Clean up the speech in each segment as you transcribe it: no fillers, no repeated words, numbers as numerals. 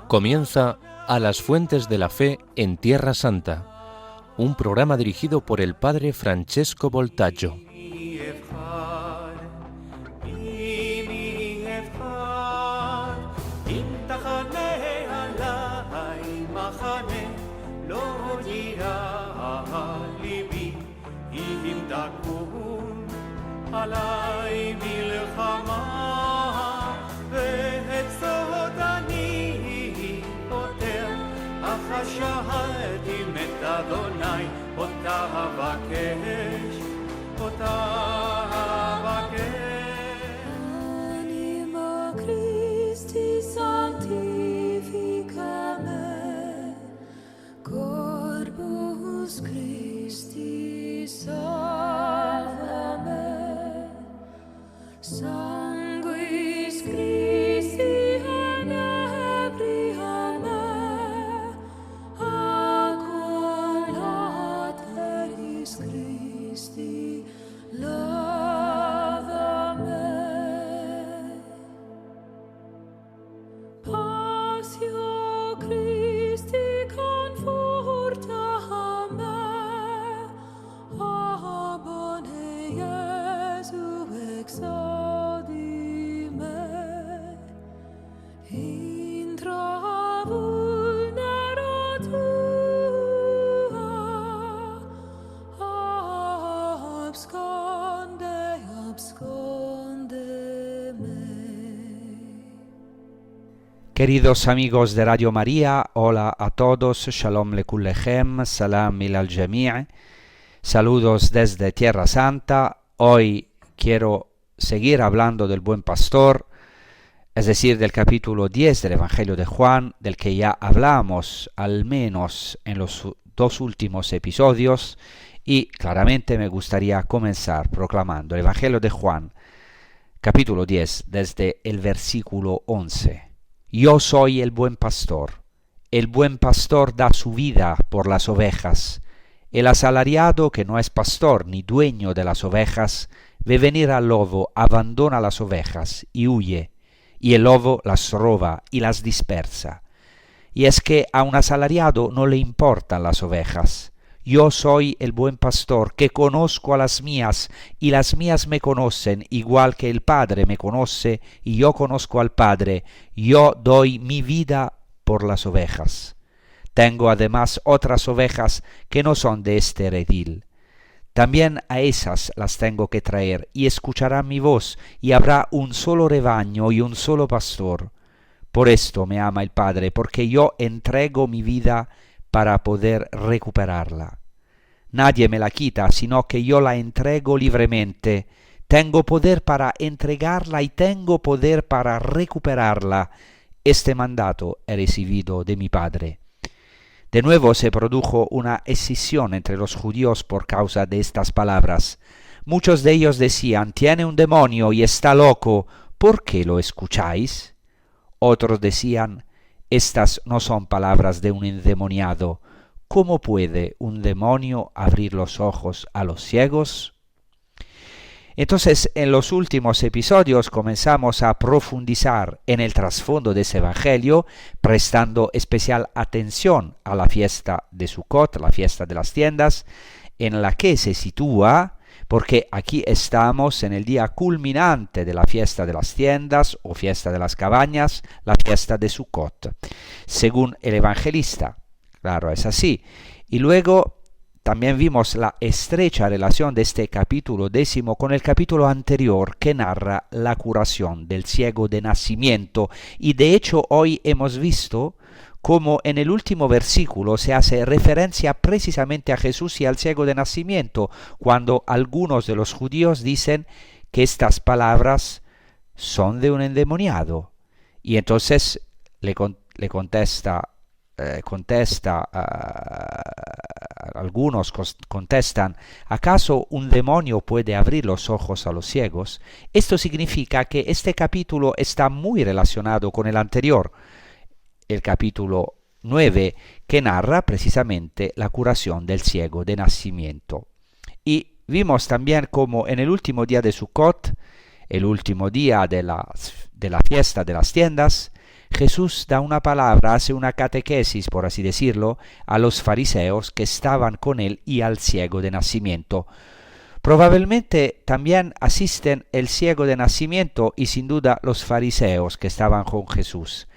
Comienza A las Fuentes de la Fe en Tierra Santa, un programa dirigido por el padre Francesco Voltaggio. Anima Christi sanctifica me, Corpus Christi salva me, Sanguis Christi inebria me, aqua lateris Christi lava me. Passio Christi conforta me, abone Iesu exaudi me, intra vulnera tua, absconde me. Queridos amigos de Radio María, hola a todos, Shalom Lekullechem, Salam al Jami', saludos desde Tierra Santa. Hoy quiero seguir hablando del Buen Pastor, es decir, del capítulo 10 del Evangelio de Juan, del que ya hablamos al menos en los dos últimos episodios, y claramente me gustaría comenzar proclamando el Evangelio de Juan, capítulo 10, desde el versículo 11. Yo soy el buen pastor da su vida por las ovejas. El asalariado que no es pastor ni dueño de las ovejas, ve venir al lobo, abandona las ovejas y huye, y el lobo las roba y las dispersa. Y es que a un asalariado no le importan las ovejas. Yo soy el buen pastor que conozco a las mías, y las mías me conocen, igual que el Padre me conoce, y yo conozco al Padre. Yo doy mi vida por las ovejas. Tengo además otras ovejas que no son de este redil. También a esas las tengo que traer, y escucharán mi voz, y habrá un solo rebaño y un solo pastor. Por esto me ama el Padre, porque yo entrego mi vida para poder recuperarla. Nadie me la quita, sino que yo la entrego libremente. Tengo poder para entregarla y tengo poder para recuperarla. Este mandato he recibido de mi Padre. De nuevo se produjo una escisión entre los judíos por causa de estas palabras. Muchos de ellos decían: «Tiene un demonio y está loco, ¿por qué lo escucháis?» Otros decían: «Estas no son palabras de un endemoniado. ¿Cómo puede un demonio abrir los ojos a los ciegos?» Entonces, en los últimos episodios comenzamos a profundizar en el trasfondo de ese evangelio, prestando especial atención a la fiesta de Sukkot, la fiesta de las tiendas, en la que se sitúa, porque aquí estamos en el día culminante de la fiesta de las tiendas o fiesta de las cabañas, la fiesta de Sukkot, según el evangelista. Claro, es así. Y luego también vimos la estrecha relación de este capítulo 10 con el capítulo anterior que narra la curación del ciego de nacimiento. Y de hecho hoy hemos visto cómo en el último versículo se hace referencia precisamente a Jesús y al ciego de nacimiento, cuando algunos de los judíos dicen que estas palabras son de un endemoniado. Y entonces le contesta algunos contestan: ¿acaso un demonio puede abrir los ojos a los ciegos? Esto significa que este capítulo está muy relacionado con el anterior. El capítulo 9, que narra precisamente la curación del ciego de nacimiento. Y vimos también como en el último día de Sukkot, el último día de la fiesta de las tiendas, Jesús da una palabra, hace una catequesis, por así decirlo, a los fariseos que estaban con él y al ciego de nacimiento. Probablemente también asisten el ciego de nacimiento y sin duda los fariseos que estaban con Jesús.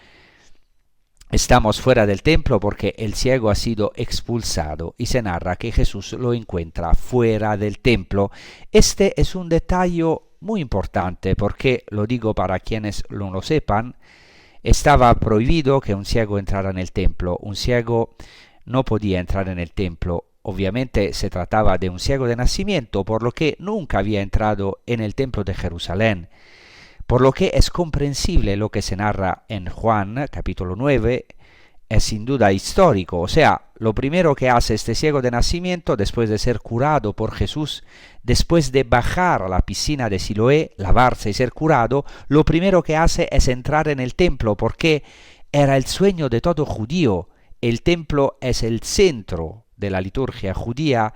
Estamos fuera del templo porque el ciego ha sido expulsado y se narra que Jesús lo encuentra fuera del templo. Este es un detalle muy importante porque, lo digo para quienes no lo sepan, estaba prohibido que un ciego entrara en el templo. Un ciego no podía entrar en el templo. Obviamente se trataba de un ciego de nacimiento, por lo que nunca había entrado en el templo de Jerusalén. Por lo que es comprensible lo que se narra en Juan, capítulo 9, es sin duda histórico. O sea, lo primero que hace este ciego de nacimiento, después de ser curado por Jesús, después de bajar a la piscina de Siloé, lavarse y ser curado, lo primero que hace es entrar en el templo, porque era el sueño de todo judío. El templo es el centro de la liturgia judía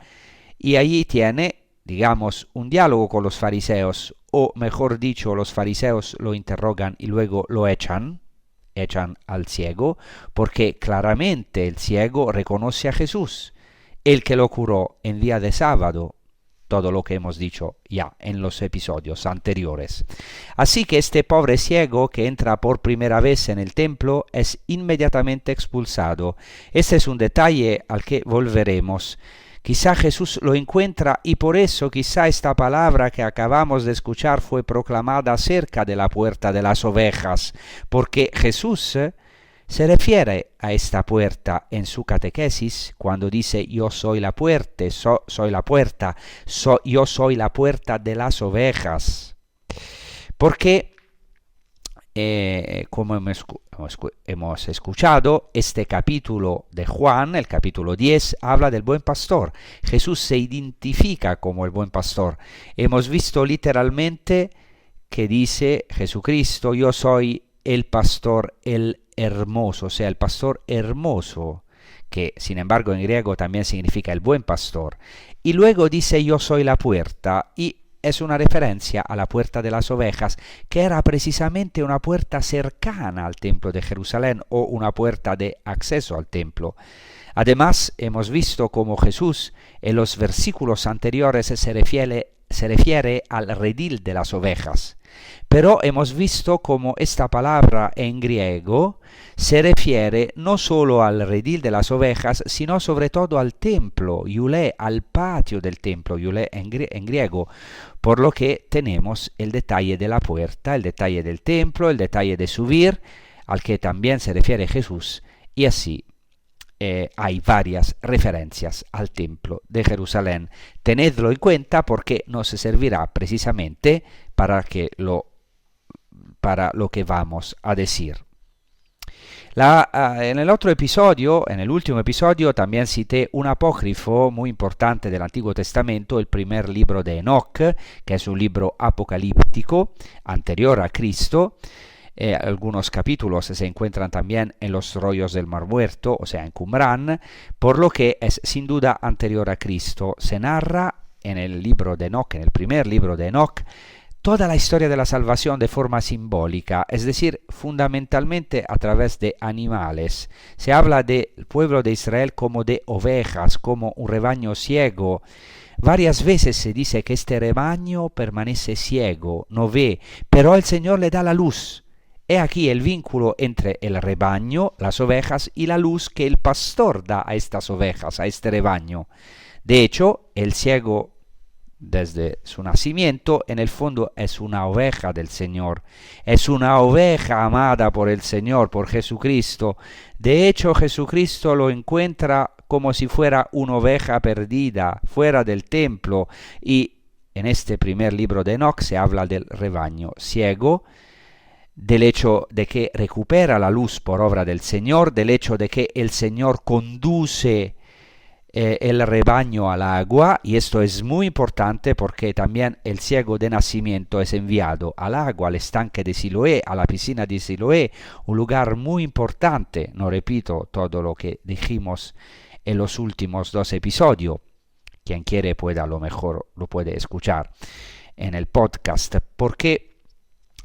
y allí tiene, digamos, un diálogo con los fariseos, o mejor dicho, los fariseos lo interrogan y luego lo echan al ciego, porque claramente el ciego reconoce a Jesús, el que lo curó en día de sábado, todo lo que hemos dicho ya en los episodios anteriores. Así que este pobre ciego que entra por primera vez en el templo es inmediatamente expulsado. Este es un detalle al que volveremos. Quizá Jesús lo encuentra y por eso quizá esta palabra que acabamos de escuchar fue proclamada cerca de la puerta de las ovejas, porque Jesús se refiere a esta puerta en su catequesis cuando dice yo soy la puerta, yo soy la puerta de las ovejas. Porque como hemos escuchado, este capítulo de Juan, el capítulo 10, habla del buen pastor. Jesús se identifica como el buen pastor. Hemos visto literalmente que dice Jesucristo, yo soy el pastor, el hermoso, o sea, el pastor hermoso, que sin embargo en griego también significa el buen pastor. Y luego dice yo soy la puerta, y es una referencia a la puerta de las ovejas, que era precisamente una puerta cercana al templo de Jerusalén o una puerta de acceso al templo. Además, hemos visto cómo Jesús en los versículos anteriores se refiere al redil de las ovejas. Pero hemos visto cómo esta palabra en griego se refiere no solo al redil de las ovejas, sino sobre todo al templo, iulé, al patio del templo, iulé en griego, por lo que tenemos el detalle de la puerta, el detalle del templo, el detalle de subir, al que también se refiere Jesús, y así hay varias referencias al templo de Jerusalén. Tenedlo en cuenta porque nos servirá precisamente para lo que vamos a decir. En el otro episodio, en el último episodio, también cité un apócrifo muy importante del Antiguo Testamento, el primer libro de Enoch, que es un libro apocalíptico anterior a Cristo. Algunos capítulos se encuentran también en los rollos del Mar Muerto, o sea, en Qumran, por lo que es sin duda anterior a Cristo. Se narra en el libro de Enoch, en el primer libro de Enoch, toda la historia de la salvación de forma simbólica, es decir, fundamentalmente a través de animales. Se habla del pueblo de Israel como de ovejas, como un rebaño ciego. Varias veces se dice que este rebaño permanece ciego, no ve, pero el Señor le da la luz. He aquí el vínculo entre el rebaño, las ovejas, y la luz que el pastor da a estas ovejas, a este rebaño. De hecho, el ciego, desde su nacimiento, en el fondo es una oveja del Señor. Es una oveja amada por el Señor, por Jesucristo. De hecho, Jesucristo lo encuentra como si fuera una oveja perdida, fuera del templo. Y en este primer libro de Enoch se habla del rebaño ciego, del hecho de que recupera la luz por obra del Señor, del hecho de que el Señor conduce el rebaño al agua, y esto es muy importante porque también el ciego de nacimiento es enviado al agua, al estanque de Siloé, a la piscina de Siloé, un lugar muy importante. No repito todo lo que dijimos en los últimos 2 episodios. Quien quiere puede, a lo mejor lo puede escuchar en el podcast,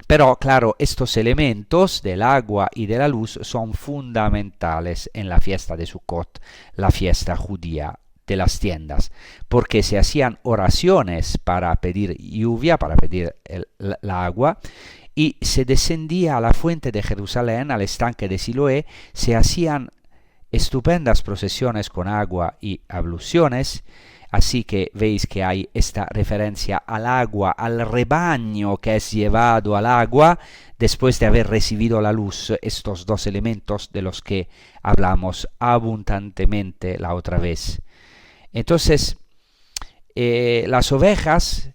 pero claro, estos elementos del agua y de la luz son fundamentales en la fiesta de Sukkot, la fiesta judía de las tiendas, porque se hacían oraciones para pedir lluvia, para pedir la agua, y se descendía a la fuente de Jerusalén, al estanque de Siloé, se hacían estupendas procesiones con agua y abluciones. Así que veis que hay esta referencia al agua, al rebaño que es llevado al agua después de haber recibido la luz, estos 2 elementos de los que hablamos abundantemente la otra vez. Entonces, las ovejas,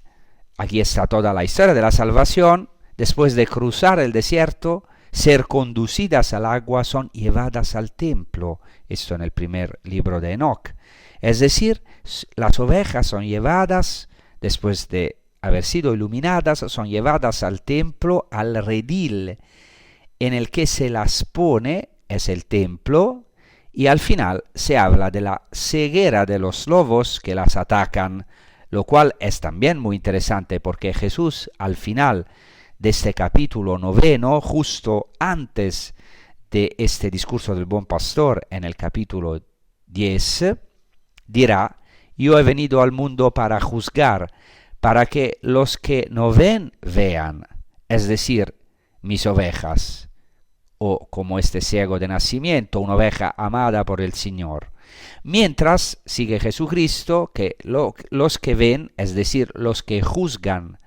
aquí está toda la historia de la salvación, después de cruzar el desierto, ser conducidas al agua, son llevadas al templo. Esto en el primer libro de Enoc. Es decir, las ovejas son llevadas, después de haber sido iluminadas, son llevadas al templo, al redil, en el que se las pone, es el templo, y al final se habla de la ceguera de los lobos que las atacan, lo cual es también muy interesante porque Jesús al final de este capítulo 9, justo antes de este discurso del buen pastor en el capítulo 10, dirá: yo he venido al mundo para juzgar, para que los que no ven, vean, es decir, mis ovejas, o como este ciego de nacimiento, una oveja amada por el Señor. Mientras, sigue Jesucristo, que los que ven, es decir, los que juzgan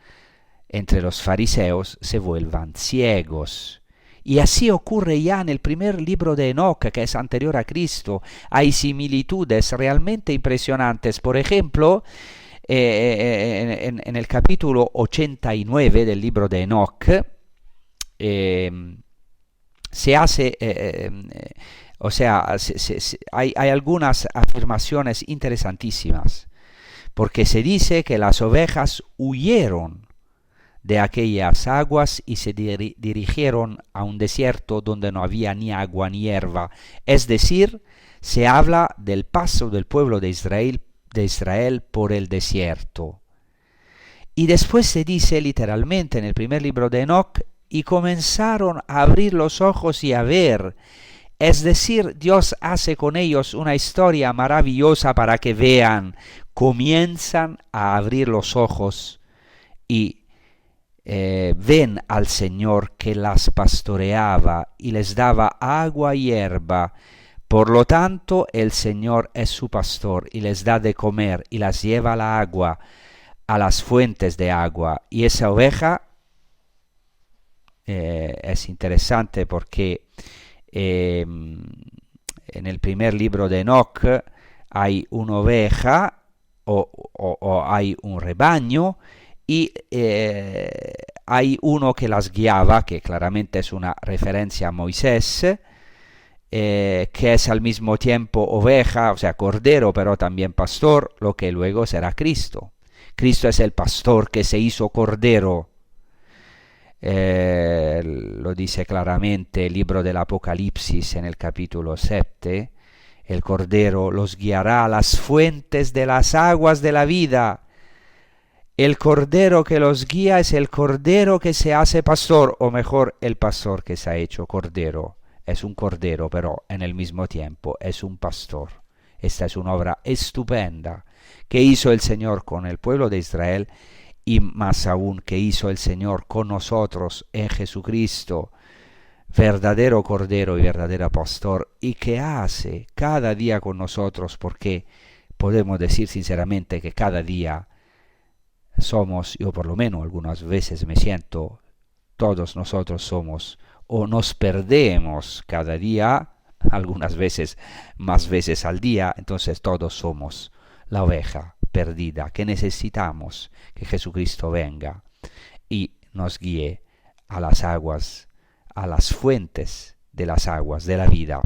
entre los fariseos, se vuelvan ciegos. Y así ocurre ya en el primer libro de Enoc, que es anterior a Cristo. Hay similitudes realmente impresionantes. Por ejemplo, en el capítulo 89 del libro de Enoc, se hace, hay algunas afirmaciones interesantísimas, porque se dice que las ovejas huyeron de aquellas aguas y se dirigieron a un desierto donde no había ni agua ni hierba. Es decir, se habla del paso del pueblo de Israel por el desierto. Y después se dice literalmente en el primer libro de Enoc: y comenzaron a abrir los ojos y a ver. Es decir, Dios hace con ellos una historia maravillosa para que vean. Comienzan a abrir los ojos y ven al Señor que las pastoreaba y les daba agua y hierba. Por lo tanto, el Señor es su pastor y les da de comer y las lleva a la agua, a las fuentes de agua. Y esa oveja es interesante porque en el primer libro de Enoc hay una oveja o hay un rebaño, y hay uno que las guiaba, que claramente es una referencia a Moisés, que es al mismo tiempo oveja, o sea, cordero, pero también pastor, lo que luego será Cristo. Cristo es el pastor que se hizo cordero. Lo dice claramente el libro del Apocalipsis en el capítulo 7. El cordero los guiará a las fuentes de las aguas de la vida. El cordero que los guía es el cordero que se hace pastor, o mejor, el pastor que se ha hecho cordero. Es un cordero, pero en el mismo tiempo es un pastor. Esta es una obra estupenda que hizo el Señor con el pueblo de Israel, y más aún que hizo el Señor con nosotros en Jesucristo, verdadero cordero y verdadero pastor, y que hace cada día con nosotros, porque podemos decir sinceramente que cada día somos, yo por lo menos algunas veces me siento, todos nosotros somos, o nos perdemos cada día, algunas veces, más veces al día. Entonces todos somos la oveja perdida, que necesitamos que Jesucristo venga y nos guíe a las aguas, a las fuentes de las aguas de la vida.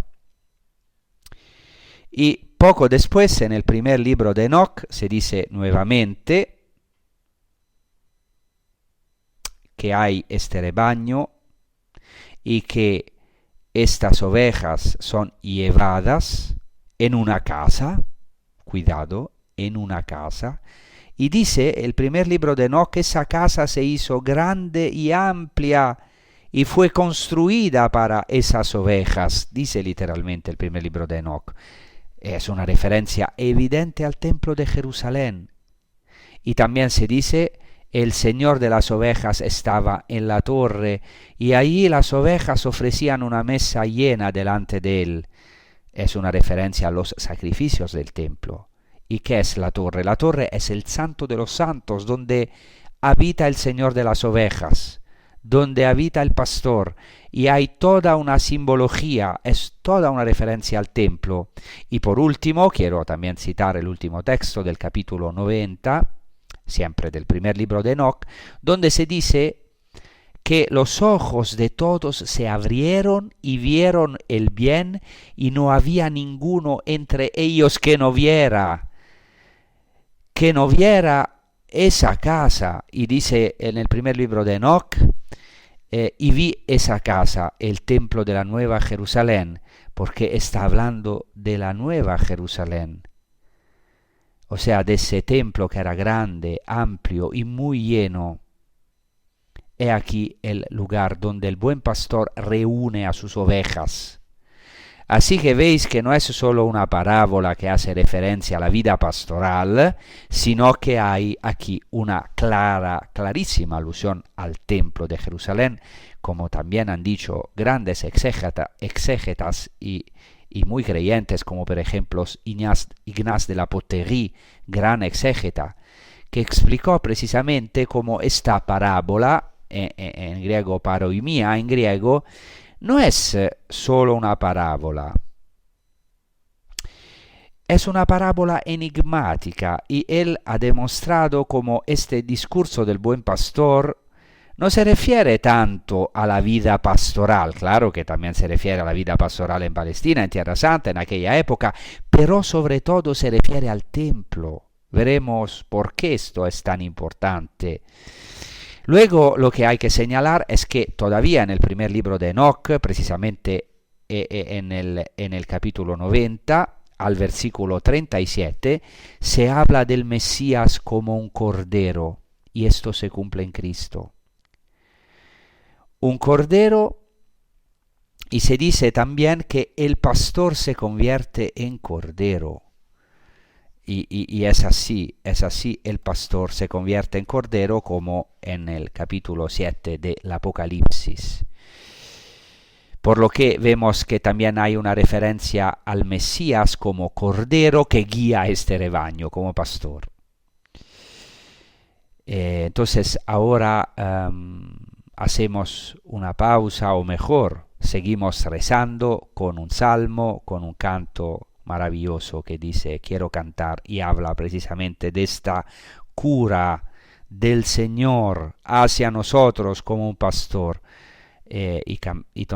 Y Poco después, en el primer libro de Enoch, se dice nuevamente que hay este rebaño y que estas ovejas son llevadas en una casa, cuidado, en una casa, y dice el primer libro de Enoch que esa casa se hizo grande y amplia y fue construida para esas ovejas, dice literalmente el primer libro de Enoch. Es una referencia evidente al templo de Jerusalén. Y también se dice, el Señor de las ovejas estaba en la torre, y allí las ovejas ofrecían una mesa llena delante de él. Es una referencia a los sacrificios del templo. ¿Y qué es la torre? La torre es el santo de los santos, donde habita el Señor de las ovejas, donde habita el pastor, y hay toda una simbología, es toda una referencia al templo. Y por último, quiero también citar el último texto del capítulo 90, siempre del primer libro de Enoch, donde se dice que los ojos de todos se abrieron y vieron el bien, y no había ninguno entre ellos que no viera esa casa. Y dice en el primer libro de Enoch, y vi esa casa, el templo de la Nueva Jerusalén, porque está hablando de la Nueva Jerusalén. O sea, de ese templo que era grande, amplio y muy lleno. He aquí el lugar donde el buen pastor reúne a sus ovejas. Así que veis que no es solo una parábola que hace referencia a la vida pastoral, sino que hay aquí una clarísima alusión al templo de Jerusalén, como también han dicho grandes exégetas y muy creyentes, como por ejemplo Ignaz de la Poterie, gran exégeta, que explicó precisamente cómo esta parábola, en griego paroimia, en griego, no es solo una parábola, es una parábola enigmática, y él ha demostrado cómo este discurso del buen pastor no se refiere tanto a la vida pastoral, claro que también se refiere a la vida pastoral en Palestina, en Tierra Santa, en aquella época, pero sobre todo se refiere al templo. Veremos por qué esto es tan importante. Luego lo que hay que señalar es que todavía en el primer libro de Enoch, precisamente en el capítulo 90, al versículo 37, se habla del Mesías como un cordero, y esto se cumple en Cristo. Un cordero, y se dice también que el pastor se convierte en cordero. Y es así, el pastor se convierte en cordero, como en el capítulo 7 del Apocalipsis. Por lo que vemos que también hay una referencia al Mesías como cordero que guía este rebaño como pastor. Entonces ahora hacemos una pausa, o mejor, seguimos rezando con un salmo, con un canto maravilloso que dice quiero cantar, y habla precisamente de esta cura del Señor hacia nosotros como un pastor, y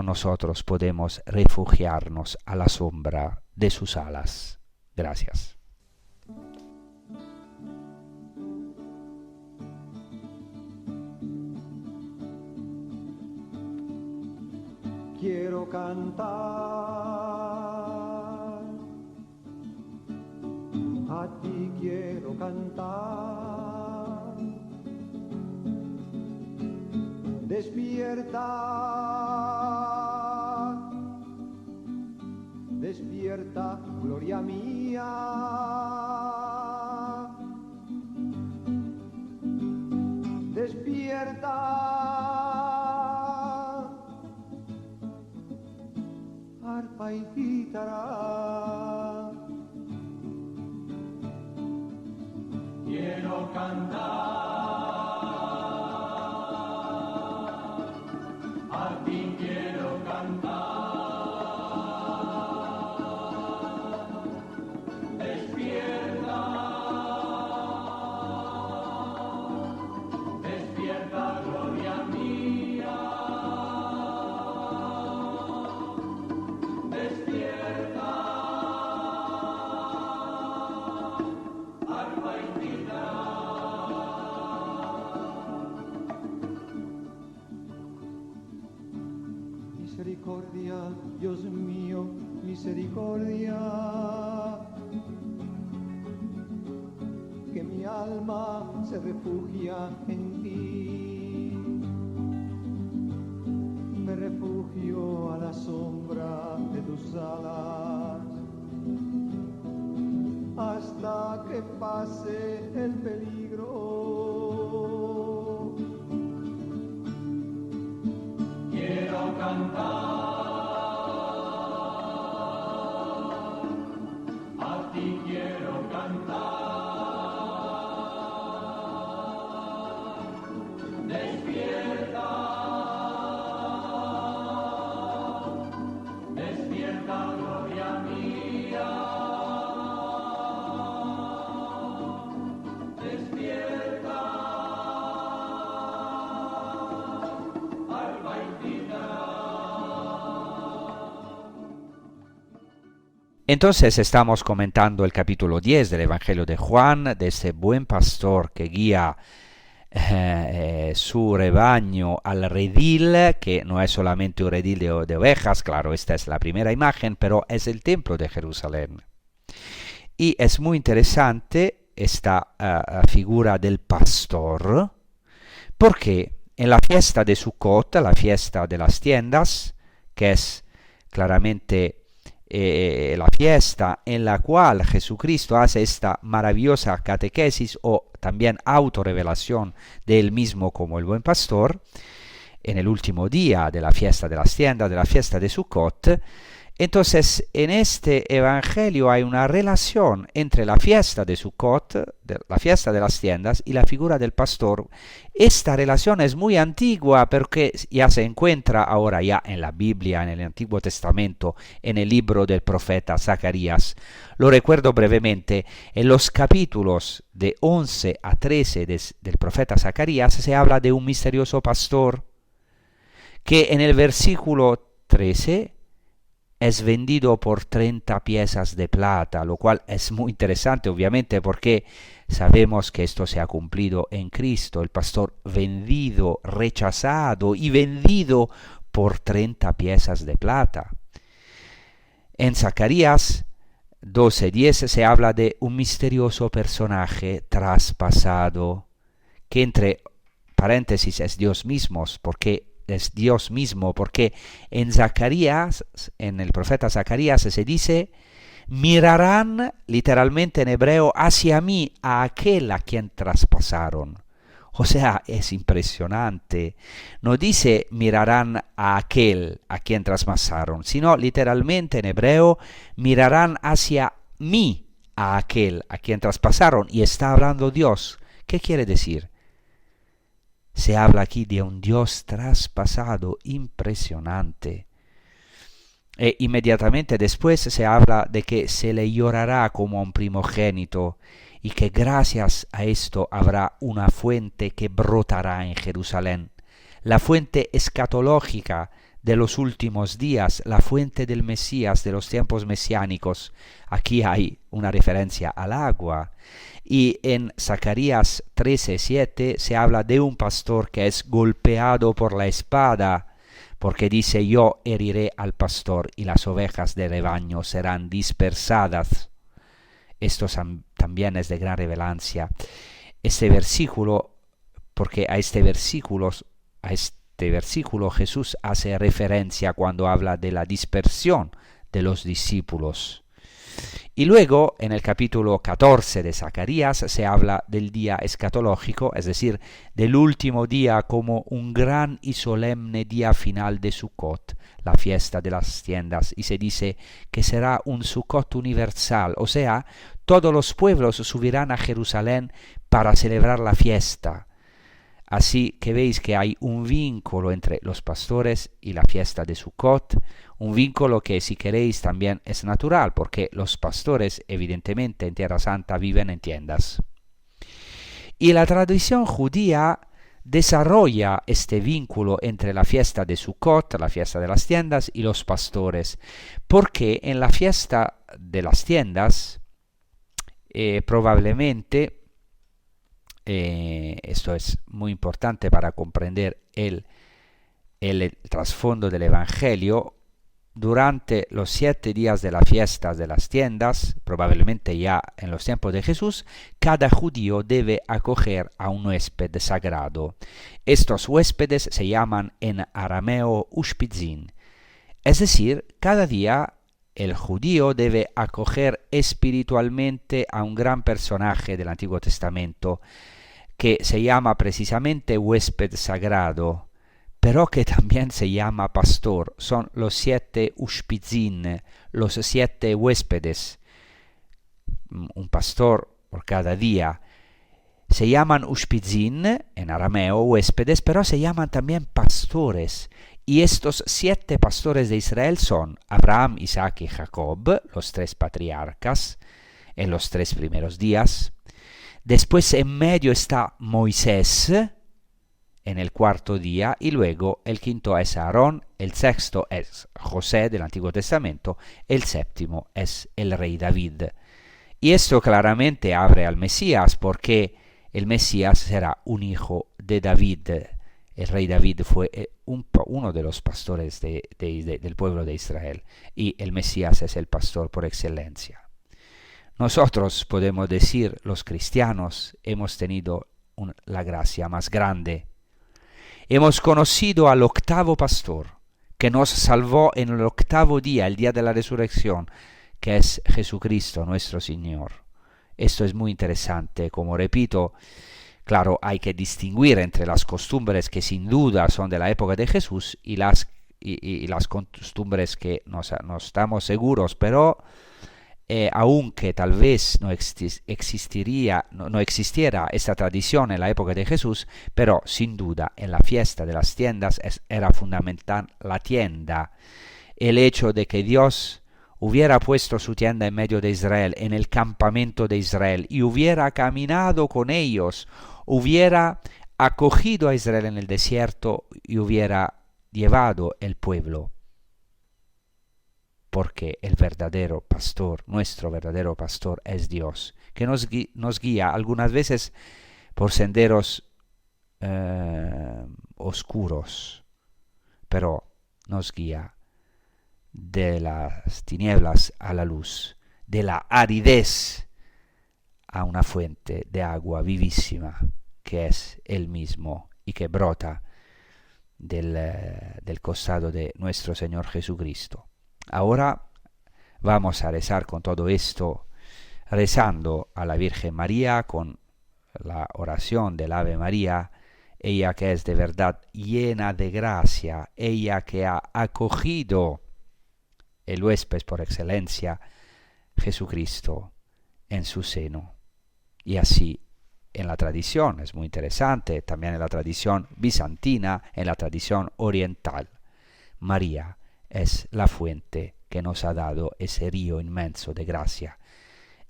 nosotros podemos refugiarnos a la sombra de sus alas. Gracias. Quiero cantar, a ti quiero cantar. Despierta, despierta, gloria mía. Despierta, arpa y guitarra. Quiero cantar, a ti quiero cantar. Despierta, despierta, gloria mía. Despierta, misericordia, Dios mío, misericordia. Que mi alma se refugia en ti. Me refugio a la sombra de tus alas hasta que pase el peligro. Quiero cantar, a ti quiero cantar. Despierta, despierta, gloria mía. Despierta, alba infinita. Entonces estamos comentando el capítulo 10 del Evangelio de Juan, de ese buen pastor que guía su rebaño al redil, que no es solamente un redil de ovejas, claro, esta es la primera imagen, pero es el templo de Jerusalén. Y es muy interesante esta figura del pastor, porque en la fiesta de Sukkot, la fiesta de las tiendas, que es claramente la fiesta en la cual Jesucristo hace esta maravillosa catequesis o también autorrevelación de él mismo como el buen pastor, en el último día de la fiesta de las tiendas, de la fiesta de Sukkot. Entonces, en este evangelio hay una relación entre la fiesta de Sukkot, la fiesta de las tiendas, y la figura del pastor. Esta relación es muy antigua porque ya se encuentra ahora ya en la Biblia, en el Antiguo Testamento, en el libro del profeta Zacarías. Lo recuerdo brevemente, en los capítulos de 11 a 13 del profeta Zacarías se habla de un misterioso pastor que en el versículo 13 es vendido por 30 piezas de plata, lo cual es muy interesante, obviamente, porque sabemos que esto se ha cumplido en Cristo, el pastor vendido, rechazado y vendido por 30 piezas de plata. En Zacarías 12:10 se habla de un misterioso personaje traspasado, que entre paréntesis es Dios mismo, porque en Zacarías, en el profeta Zacarías se dice, mirarán literalmente en hebreo hacia mí, a aquel a quien traspasaron. O sea, es impresionante. No dice mirarán a aquel a quien traspasaron, sino literalmente en hebreo mirarán hacia mí, a aquel a quien traspasaron. Y está hablando Dios. ¿Qué quiere decir? Se habla aquí de un Dios traspasado, impresionante. E inmediatamente después se habla de que se le llorará como a un primogénito y que gracias a esto habrá una fuente que brotará en Jerusalén. La fuente escatológica de los últimos días, la fuente del Mesías de los tiempos mesiánicos. Aquí hay una referencia al agua. Y en Zacarías 13:7 se habla de un pastor que es golpeado por la espada, porque dice, yo heriré al pastor y las ovejas del rebaño serán dispersadas. Esto también es de gran relevancia. Este versículo, porque a este versículo Jesús hace referencia cuando habla de la dispersión de los discípulos. Y luego, en el capítulo 14 de Zacarías, se habla del día escatológico, es decir, del último día como un gran y solemne día final de Sukkot, la fiesta de las tiendas, y se dice que será un Sukkot universal, o sea, todos los pueblos subirán a Jerusalén para celebrar la fiesta. Así que veis que hay un vínculo entre los pastores y la fiesta de Sukkot, un vínculo que, si queréis, también es natural, porque los pastores, evidentemente, en Tierra Santa viven en tiendas. Y la tradición judía desarrolla este vínculo entre la fiesta de Sukkot, la fiesta de las tiendas, y los pastores, porque en la fiesta de las tiendas, probablemente, esto es muy importante para comprender el trasfondo del Evangelio, durante los 7 días de la fiesta de las tiendas, probablemente ya en los tiempos de Jesús, cada judío debe acoger a un huésped sagrado. Estos huéspedes se llaman en arameo ushpizin, es decir, cada día el judío debe acoger espiritualmente a un gran personaje del Antiguo Testamento que se llama precisamente huésped sagrado, pero que también se llama pastor. Son los 7 ushpizin, los 7 huéspedes, un pastor por cada día. Se llaman ushpizin en arameo, huéspedes, pero se llaman también pastores. Y estos 7 pastores de Israel son Abraham, Isaac y Jacob, los 3 patriarcas, en los 3 primeros días. Después en medio está Moisés, en el 4º día, y luego el 5º es Aarón, el 6º es José del Antiguo Testamento, el 7º es el rey David. Y esto claramente abre al Mesías, porque el Mesías será un hijo de David. El rey David fue uno de los pastores del pueblo de Israel, y el Mesías es el pastor por excelencia. Nosotros podemos decir, los cristianos, hemos tenido la gracia más grande. Hemos conocido al 8º pastor, que nos salvó en el 8º día, el día de la resurrección, que es Jesucristo nuestro Señor. Esto es muy interesante, como repito. Claro, hay que distinguir entre las costumbres que sin duda son de la época de Jesús y las costumbres que no estamos seguros, pero aunque tal vez no existiera esta tradición en la época de Jesús, pero sin duda en la fiesta de las tiendas era fundamental la tienda. El hecho de que Dios hubiera puesto su tienda en medio de Israel, en el campamento de Israel, y hubiera caminado con ellos, hubiera acogido a Israel en el desierto y hubiera llevado el pueblo. Porque el verdadero pastor, nuestro verdadero pastor, es Dios, que nos guía algunas veces por senderos oscuros, pero nos guía de las tinieblas a la luz, de la aridez a una fuente de agua vivísima, que es Él mismo y que brota del costado de nuestro Señor Jesucristo. Ahora vamos a rezar con todo esto, rezando a la Virgen María con la oración del Ave María, ella que es de verdad llena de gracia, ella que ha acogido el huésped por excelencia, Jesucristo, en su seno. Y así en la tradición, es muy interesante, también en la tradición bizantina, en la tradición oriental, María es la fuente que nos ha dado ese río inmenso de gracia,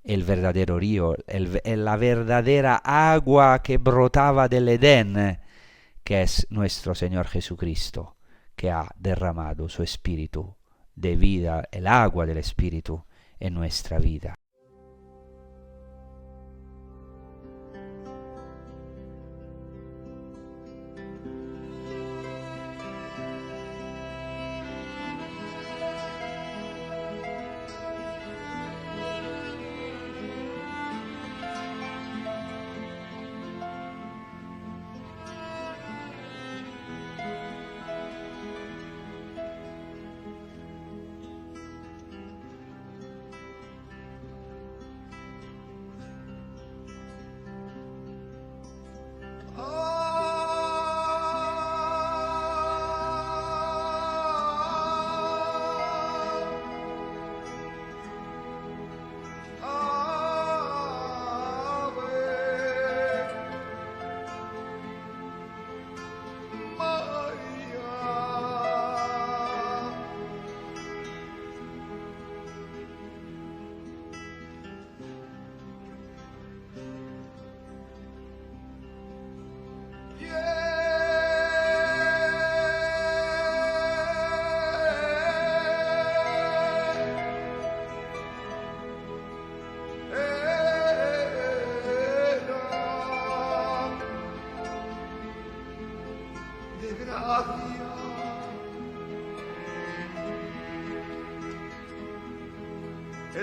el verdadero río, la verdadera agua que brotaba del Edén, que es nuestro Señor Jesucristo, que ha derramado su Espíritu de vida, el agua del Espíritu en nuestra vida.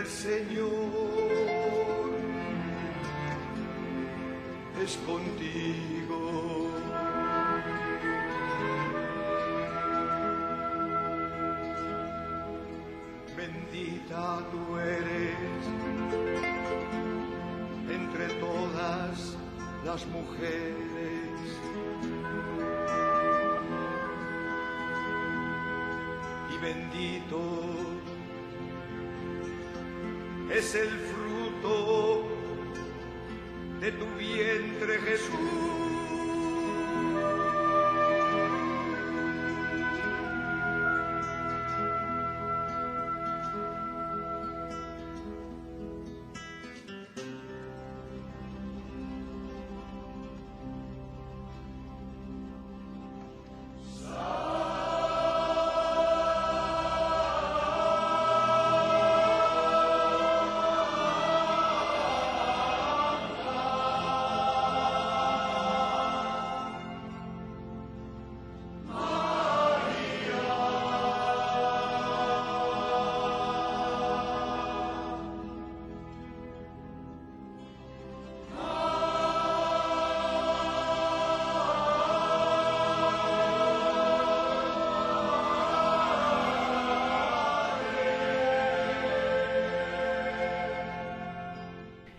El Señor es contigo. Bendita tú eres entre todas las mujeres. Y bendito es el fruto de tu vientre, Jesús.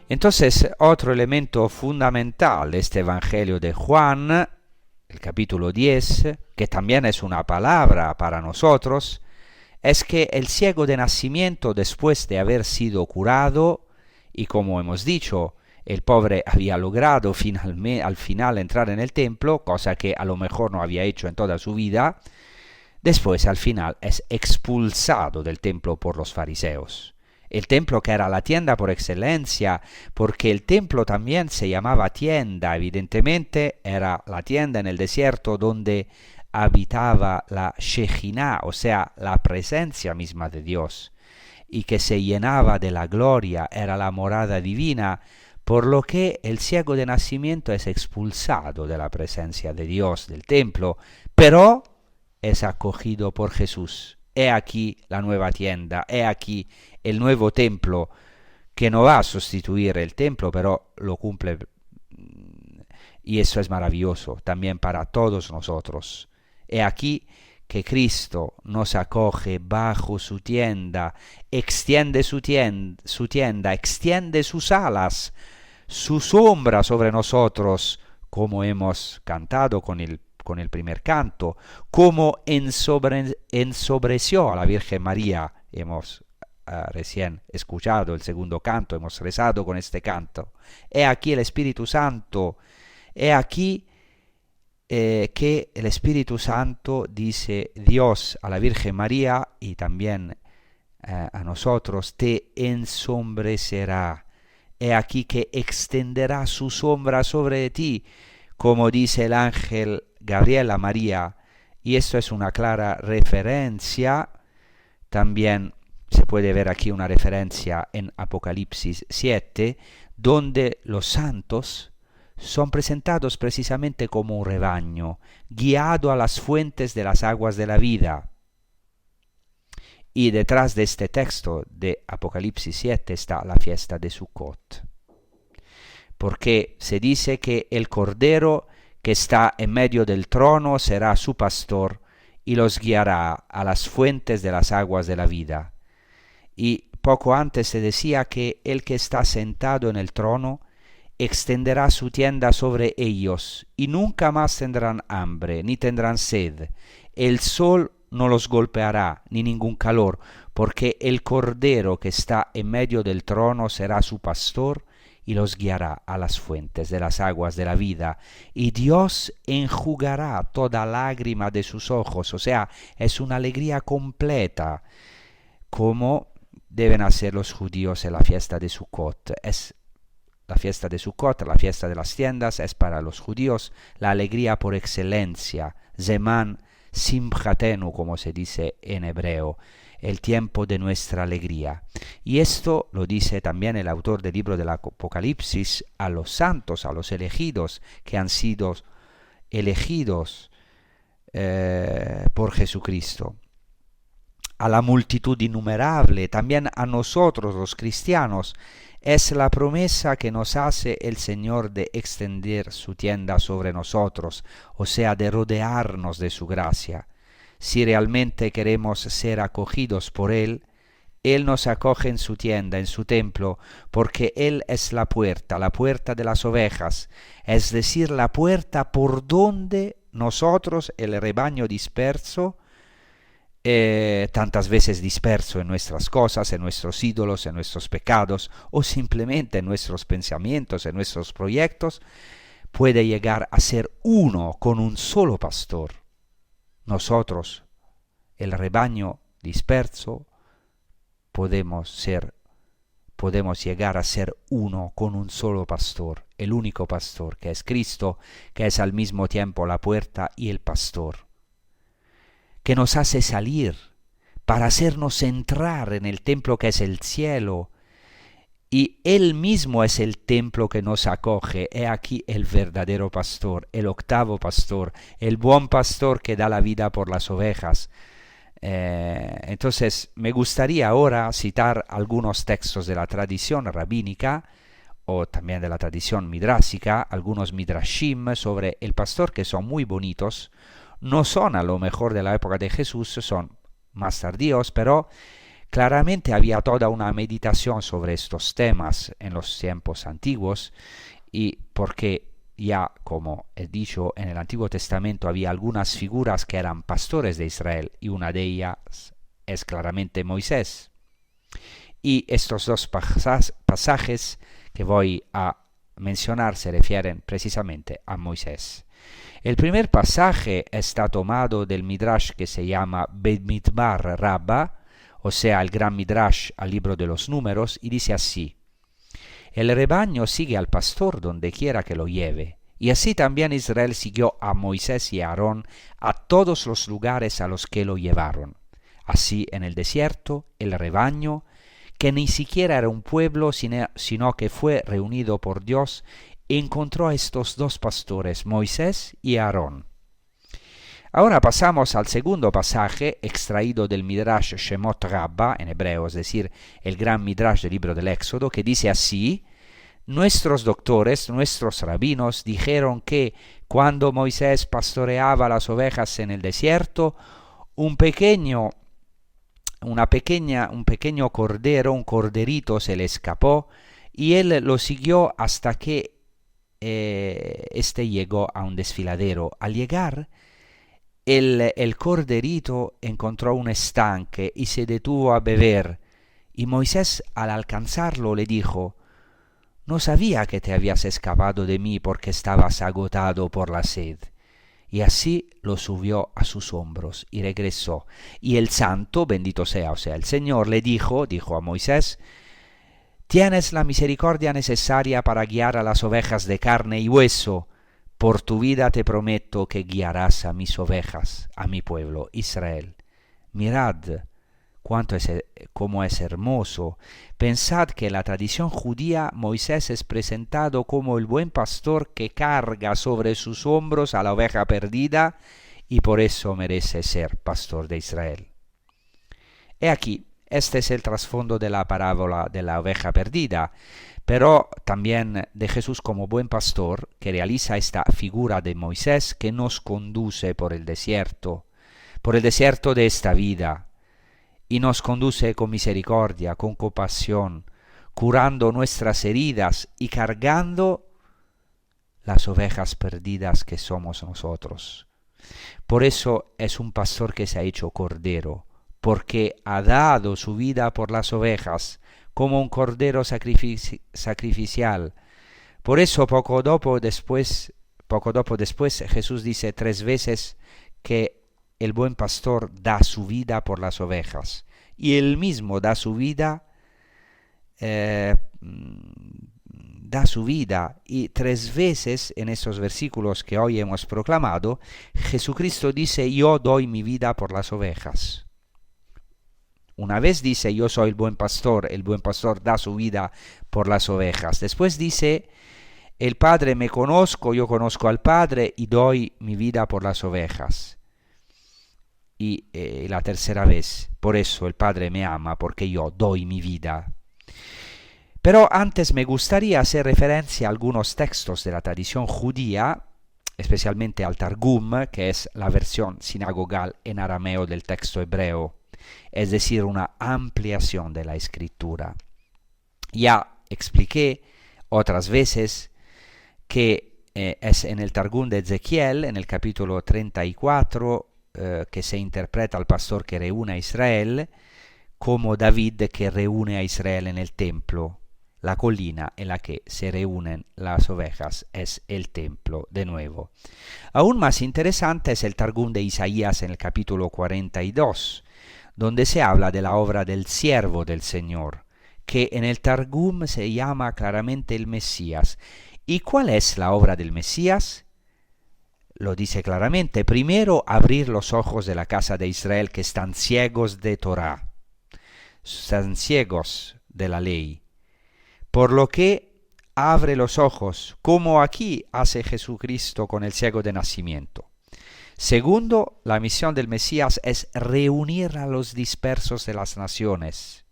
Entonces, otro elemento fundamental de este Evangelio de Juan, el capítulo 10, que también es una palabra para nosotros, es que el ciego de nacimiento, después de haber sido curado, y como hemos dicho, el pobre había logrado al final entrar en el templo, cosa que a lo mejor no había hecho en toda su vida, después al final es expulsado del templo por los fariseos. El templo que era la tienda por excelencia, porque el templo también se llamaba tienda, evidentemente era la tienda en el desierto donde habitaba la Shejinah, o sea, la presencia misma de Dios, y que se llenaba de la gloria, era la morada divina, por lo que el ciego de nacimiento es expulsado de la presencia de Dios, del templo, pero es acogido por Jesús. He aquí la nueva tienda, he aquí el nuevo templo, que no va a sustituir el templo, pero lo cumple, y eso es maravilloso también para todos nosotros. He aquí que Cristo nos acoge bajo su tienda, extiende su tienda, extiende sus alas, su sombra sobre nosotros, como hemos cantado con el primer canto, como ensobreció a la Virgen María. Hemos recién escuchado el segundo canto, hemos rezado con este canto. He aquí el Espíritu Santo, he aquí que el Espíritu Santo, dice Dios a la Virgen María y también a nosotros, te ensombrecerá. He aquí que extenderá su sombra sobre ti, como dice el ángel Gabriel a María, y esto es una clara referencia. También se puede ver aquí una referencia en Apocalipsis 7, donde los santos son presentados precisamente como un rebaño, guiado a las fuentes de las aguas de la vida. Y detrás de este texto de Apocalipsis 7 está la fiesta de Sukkot, porque se dice que el Cordero que está en medio del trono será su pastor y los guiará a las fuentes de las aguas de la vida. Y poco antes se decía que el que está sentado en el trono extenderá su tienda sobre ellos, y nunca más tendrán hambre, ni tendrán sed. El sol no los golpeará, ni ningún calor, porque el Cordero que está en medio del trono será su pastor, y los guiará a las fuentes de las aguas de la vida, y Dios enjugará toda lágrima de sus ojos. O sea, es una alegría completa, como deben hacer los judíos en la fiesta de Sukkot. Es la fiesta de Sukkot, la fiesta de las tiendas, es para los judíos la alegría por excelencia, Zeman Simchatenu, como se dice en hebreo, el tiempo de nuestra alegría. Y esto lo dice también el autor del libro del Apocalipsis a los santos, a los elegidos, que han sido elegidos por Jesucristo. a la multitud innumerable, también a nosotros los cristianos, es la promesa que nos hace el Señor de extender su tienda sobre nosotros, o sea, de rodearnos de su gracia. Si realmente queremos ser acogidos por Él nos acoge en su tienda, en su templo, porque Él es la puerta de las ovejas, es decir, la puerta por donde nosotros, el rebaño disperso, tantas veces disperso en nuestras cosas, en nuestros ídolos, en nuestros pecados, o simplemente en nuestros pensamientos, en nuestros proyectos, puede llegar a ser uno con un solo pastor. Nosotros, el rebaño disperso, podemos llegar a ser uno con un solo pastor, el único pastor, que es Cristo, que es al mismo tiempo la puerta y el pastor, que nos hace salir para hacernos entrar en el templo que es el cielo, y Él mismo es el templo que nos acoge. He aquí el verdadero pastor, el octavo pastor, el buen pastor que da la vida por las ovejas. Entonces me gustaría ahora citar algunos textos de la tradición rabínica o también de la tradición midrásica, algunos midrashim sobre el pastor que son muy bonitos. No son a lo mejor de la época de Jesús, son más tardíos, pero claramente había toda una meditación sobre estos temas en los tiempos antiguos, y porque ya, como he dicho, en el Antiguo Testamento había algunas figuras que eran pastores de Israel, y una de ellas es claramente Moisés. Y estos dos pasajes que voy a mencionar se refieren precisamente a Moisés. El primer pasaje está tomado del Midrash que se llama Bemidbar Rabba, o sea, el gran Midrash al libro de los números, y dice así: el rebaño sigue al pastor donde quiera que lo lleve, y así también Israel siguió a Moisés y a Aarón a todos los lugares a los que lo llevaron. Así en el desierto, el rebaño, que ni siquiera era un pueblo, sino que fue reunido por Dios, encontró a estos dos pastores, Moisés y Aarón. Ahora pasamos al segundo pasaje extraído del Midrash Shemot Rabba, en hebreo, es decir, el gran Midrash del libro del Éxodo, que dice así: nuestros doctores, nuestros rabinos, dijeron que cuando Moisés pastoreaba las ovejas en el desierto, un pequeño cordero, un corderito se le escapó, y él lo siguió hasta que este llegó a un desfiladero. Al llegar, el corderito encontró un estanque y se detuvo a beber, y Moisés, al alcanzarlo, le dijo: no sabía que te habías escapado de mí porque estabas agotado por la sed. Y así lo subió a sus hombros y regresó. Y el santo, bendito sea, o sea, el Señor, le dijo a Moisés: tienes la misericordia necesaria para guiar a las ovejas de carne y hueso. Por tu vida te prometo que guiarás a mis ovejas, a mi pueblo, Israel. Mirad cómo es hermoso. Pensad que en la tradición judía Moisés es presentado como el buen pastor que carga sobre sus hombros a la oveja perdida, y por eso merece ser pastor de Israel. He aquí, este es el trasfondo de la parábola de la oveja perdida, pero también de Jesús como buen pastor, que realiza esta figura de Moisés que nos conduce por el desierto de esta vida, y nos conduce con misericordia, con compasión, curando nuestras heridas y cargando las ovejas perdidas que somos nosotros. Por eso es un pastor que se ha hecho cordero, porque ha dado su vida por las ovejas, como un cordero sacrificial. Por eso poco dopo después Jesús dice 3 veces que el buen pastor da su vida por las ovejas, y él mismo da su vida, y 3 veces en estos versículos que hoy hemos proclamado, Jesucristo dice: yo doy mi vida por las ovejas. Una vez dice: yo soy el buen pastor da su vida por las ovejas. Después dice: el Padre me conozco, yo conozco al Padre y doy mi vida por las ovejas. y la tercera vez, por eso el Padre me ama, porque yo doy mi vida. Pero antes me gustaría hacer referencia a algunos textos de la tradición judía, especialmente al Targum, que es la versión sinagogal en arameo del texto hebreo, es decir, una ampliación de la escritura. Ya expliqué otras veces que es en el Targum de Ezequiel, en el capítulo 34, que se interpreta al pastor que reúne a Israel, como David que reúne a Israel en el templo. La colina en la que se reúnen las ovejas es el templo de nuevo. Aún más interesante es el Targum de Isaías en el capítulo 42, donde se habla de la obra del siervo del Señor, que en el Targum se llama claramente el Mesías. ¿Y cuál es la obra del Mesías? Lo dice claramente: primero, abrir los ojos de la casa de Israel, que están ciegos de Torah, están ciegos de la ley. Por lo que abre los ojos, como aquí hace Jesucristo con el ciego de nacimiento. Segundo, la misión del Mesías es reunir a los dispersos de las naciones.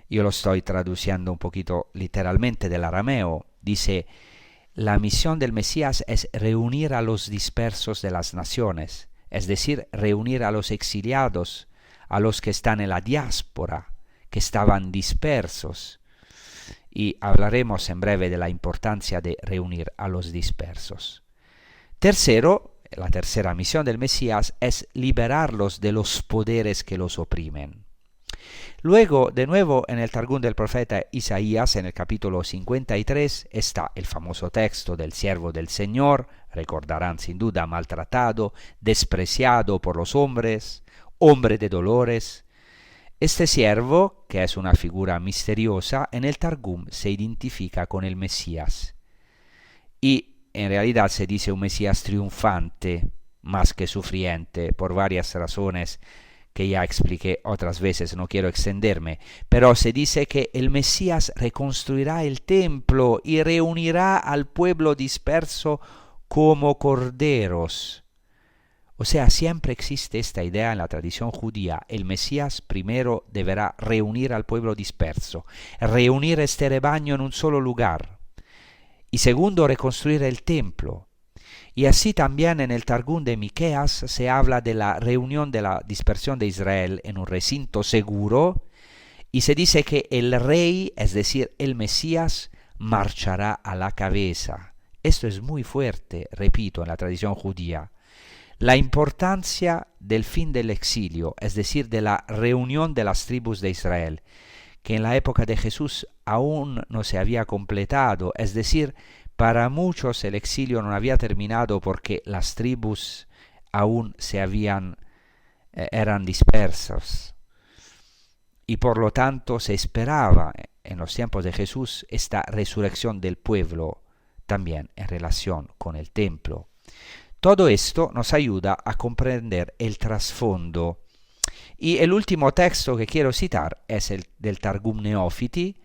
Yo lo estoy traduciendo un poquito literalmente del arameo. Dice: la misión del Mesías es reunir a los dispersos de las naciones, es decir, reunir a los exiliados, a los que están en la diáspora, que estaban dispersos. Y hablaremos en breve de la importancia de reunir a los dispersos. Tercero, la tercera misión del Mesías es liberarlos de los poderes que los oprimen. Luego, de nuevo, en el Targum del profeta Isaías, en el capítulo 53, está el famoso texto del siervo del Señor, recordarán sin duda, maltratado, despreciado por los hombres, hombre de dolores. Este siervo, que es una figura misteriosa, en el Targum se identifica con el Mesías. Y en realidad se dice un Mesías triunfante, más que sufriente, por varias razones que ya expliqué otras veces, no quiero extenderme. Pero se dice que el Mesías reconstruirá el templo y reunirá al pueblo disperso como corderos. O sea, siempre existe esta idea en la tradición judía: el Mesías primero deberá reunir al pueblo disperso, reunir este rebaño en un solo lugar, y segundo, reconstruir el templo. Y así también en el Targum de Miqueas se habla de la reunión de la dispersión de Israel en un recinto seguro, y se dice que el rey, es decir, el Mesías, marchará a la cabeza. Esto es muy fuerte, repito, en la tradición judía. La importancia del fin del exilio, es decir, de la reunión de las tribus de Israel, que en la época de Jesús aún no se había completado, es decir, para muchos el exilio no había terminado porque las tribus aún eran dispersas. Y por lo tanto se esperaba en los tiempos de Jesús esta resurrección del pueblo, también en relación con el templo. Todo esto nos ayuda a comprender el trasfondo. Y el último texto que quiero citar es el del Targum Neófiti,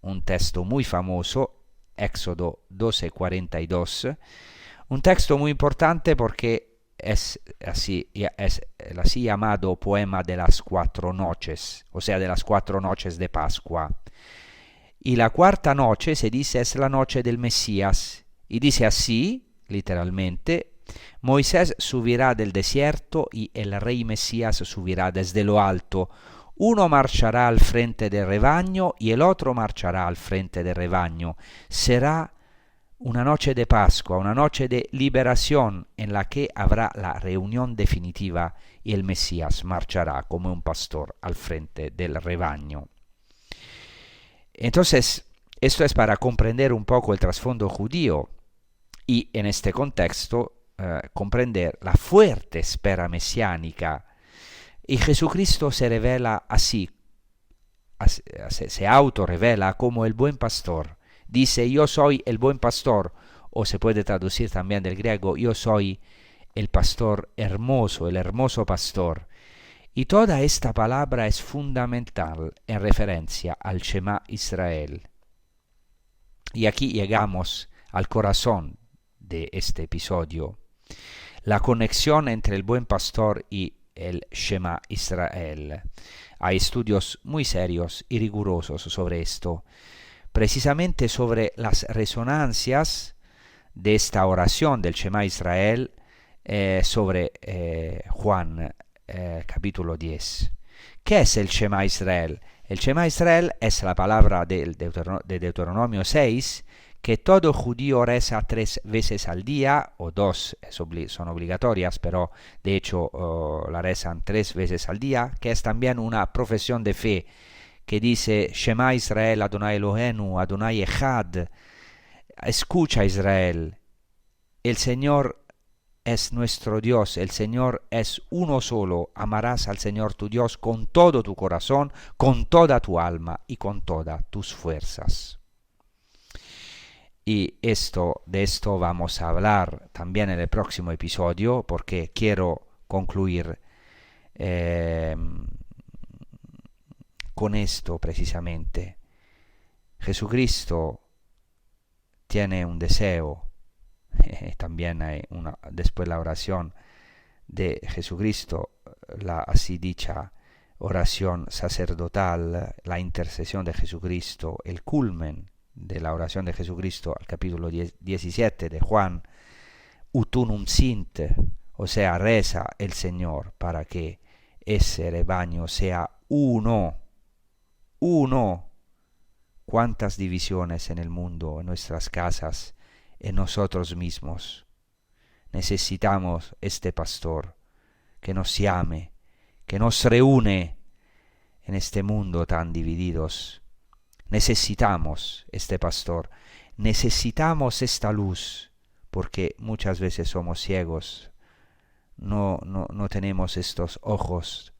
un texto muy famoso, Éxodo 12:42, un texto muy importante porque es el así llamado poema de las 4 noches, o sea, de las 4 noches de Pascua. Y la cuarta noche, se dice, es la noche del Mesías, y dice así, literalmente: Moisés subirá del desierto y el rey Mesías subirá desde lo alto. Uno marchará al frente del rebaño y el otro marchará al frente del rebaño. Será una noche de Pascua, una noche de liberación en la que habrá la reunión definitiva y el Mesías marchará como un pastor al frente del rebaño. Entonces, esto es para comprender un poco el trasfondo judío y en este contexto comprender la fuerte espera mesiánica. Y Jesucristo se revela así, se autorrevela como el buen pastor. Dice: yo soy el buen pastor, o se puede traducir también del griego: yo soy el pastor hermoso, el hermoso pastor. Y toda esta palabra es fundamental en referencia al Shema Israel. Y aquí llegamos al corazón de este episodio. La conexión entre el buen pastor y el Shema Israel. Hay estudios muy serios y rigurosos sobre esto, precisamente sobre las resonancias de esta oración del Shema Israel sobre Juan capítulo 10. ¿Qué es el Shema Israel? El Shema Israel es la palabra de Deuteronomio 6, que todo judío reza 3 veces al día, o 2 son obligatorias, pero de hecho la rezan 3 veces al día, que es también una profesión de fe, que dice Shema Israel, Adonai Elohenu, Adonai Echad. Escucha Israel, el Señor es nuestro Dios, el Señor es uno solo. Amarás al Señor tu Dios con todo tu corazón, con toda tu alma y con todas tus fuerzas. Y de esto vamos a hablar también en el próximo episodio, porque quiero concluir con esto precisamente. Jesucristo tiene un deseo. También hay después la oración de Jesucristo, la así dicha oración sacerdotal, la intercesión de Jesucristo, el culmen de la oración de Jesucristo al capítulo 17 de Juan, utunum sint, o sea, reza el Señor para que ese rebaño sea uno. ¿Cuántas divisiones en el mundo, en nuestras casas, en nosotros mismos? Necesitamos este pastor que nos llame, que nos reúne en este mundo tan divididos. Necesitamos este pastor, necesitamos esta luz, porque muchas veces somos ciegos, no tenemos estos ojos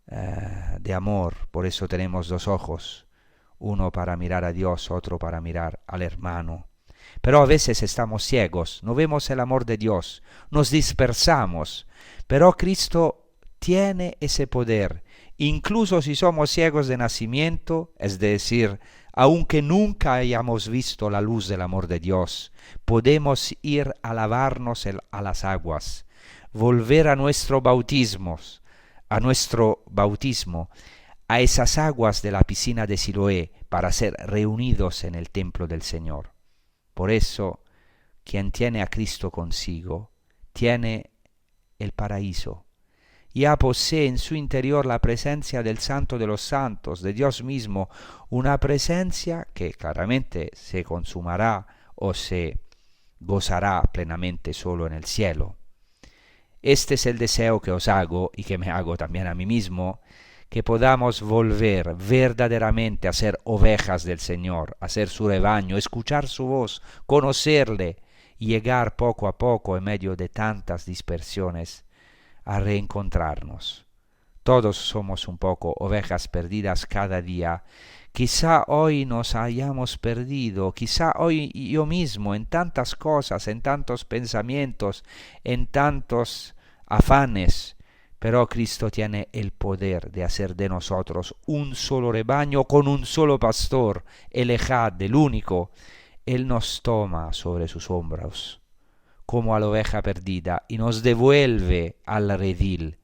de amor, por eso tenemos 2 ojos, uno para mirar a Dios, otro para mirar al hermano. Pero a veces estamos ciegos, no vemos el amor de Dios, nos dispersamos, pero Cristo tiene ese poder. Incluso si somos ciegos de nacimiento, es decir, aunque nunca hayamos visto la luz del amor de Dios, podemos ir a lavarnos a las aguas, volver a nuestro bautismo, a esas aguas de la piscina de Siloé, para ser reunidos en el templo del Señor. Por eso, quien tiene a Cristo consigo, tiene el paraíso. Ya posee en su interior la presencia del Santo de los Santos, de Dios mismo, una presencia que claramente se consumará o se gozará plenamente solo en el cielo. Este es el deseo que os hago y que me hago también a mí mismo, que podamos volver verdaderamente a ser ovejas del Señor, a ser su rebaño, escuchar su voz, conocerle y llegar poco a poco en medio de tantas dispersiones a reencontrarnos. Todos somos un poco ovejas perdidas cada día. Quizá hoy nos hayamos perdido, quizá hoy yo mismo, en tantas cosas, en tantos pensamientos, en tantos afanes, pero Cristo tiene el poder de hacer de nosotros un solo rebaño con un solo pastor, el Ejad, el único. Él nos toma sobre sus hombros como a la oveja perdida y nos devuelve al redil.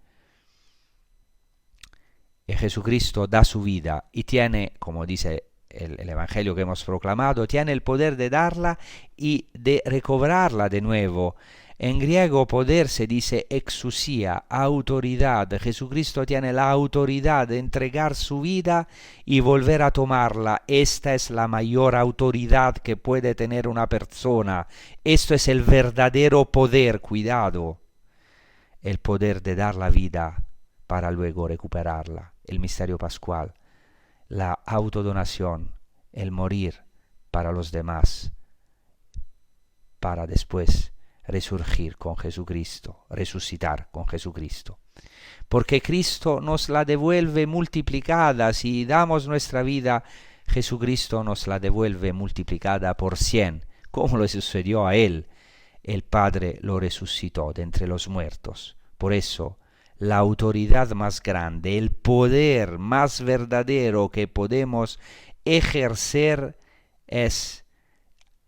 Y Jesucristo da su vida y tiene, como dice el Evangelio que hemos proclamado, tiene el poder de darla y de recobrarla de nuevo. En griego poder se dice exousia, autoridad. Jesucristo tiene la autoridad de entregar su vida y volver a tomarla. Esta es la mayor autoridad que puede tener una persona. Esto es el verdadero poder, cuidado. El poder de dar la vida para luego recuperarla. El misterio pascual, la autodonación, el morir para los demás, para después resurgir con Jesucristo, resucitar con Jesucristo. Porque Cristo nos la devuelve multiplicada. Si damos nuestra vida, Jesucristo nos la devuelve multiplicada por 100, como le sucedió a Él. El Padre lo resucitó de entre los muertos. Por eso, la autoridad más grande, el poder más verdadero que podemos ejercer es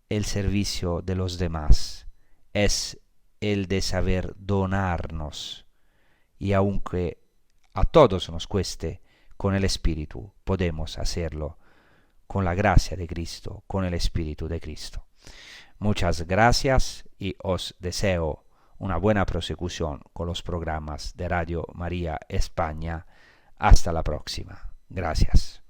el servicio de los demás. Es el de saber donarnos y aunque a todos nos cueste, con el Espíritu podemos hacerlo, con la gracia de Cristo, con el Espíritu de Cristo. Muchas gracias y os deseo una buena prosecución con los programas de Radio María España. Hasta la próxima. Gracias.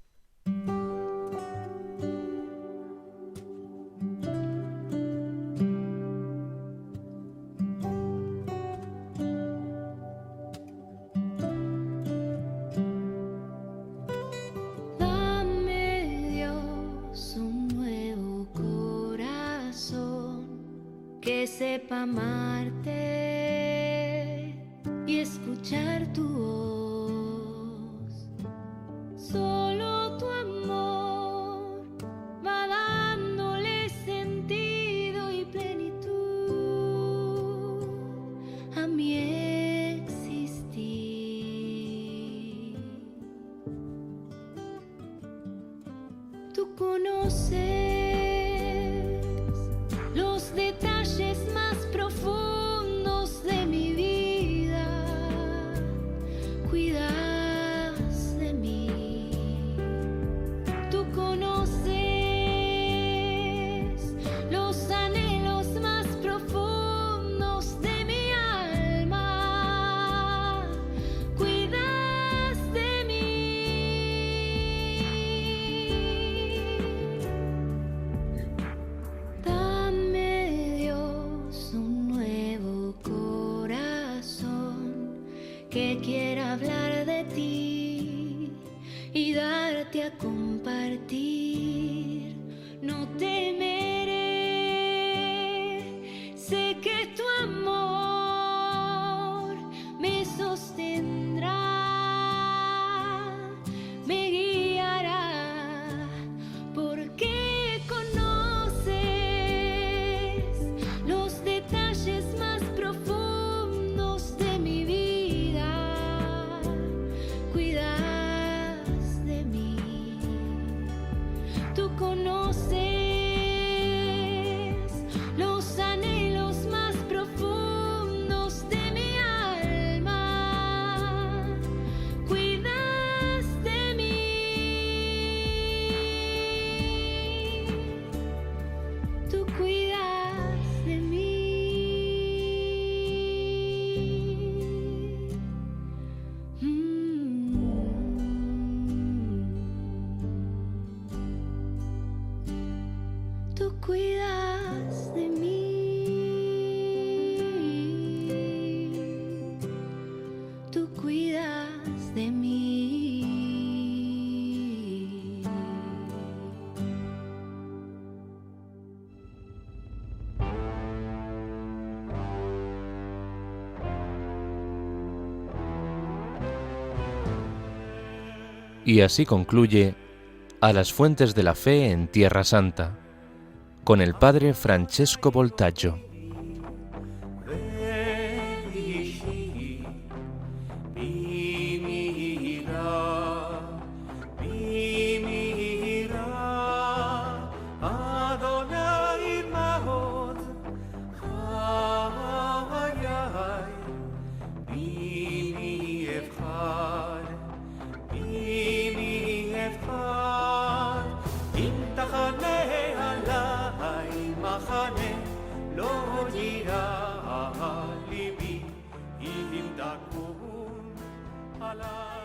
Dame, Dios, un nuevo corazón que sepa amarte y escuchar tu voz. Solo tu amor va dándole sentido y plenitud a mi existir. Tú conoces los detalles más profundos de mi vida, cuidas de mí. Tú conoces los anhelos más profundos de mi alma, cuidas de mí. Dame, Dios, un nuevo corazón que quiera hablar de ti y darte a compartir. No temeré, sé que tu amor me sostendrá, me guiará, porque conoces los detalles más profundos de mi vida, cuidas de mí. Tú conoces los anhelos más profundos de mi alma, cuidas de mí. Tú cuidas de mí. Tú cuidas de mí. Tú cuidas de mí. Y así concluye A las fuentes de la fe en Tierra Santa, con el padre Francesco Voltaggio. לא יירא ליבי אם תקום עליי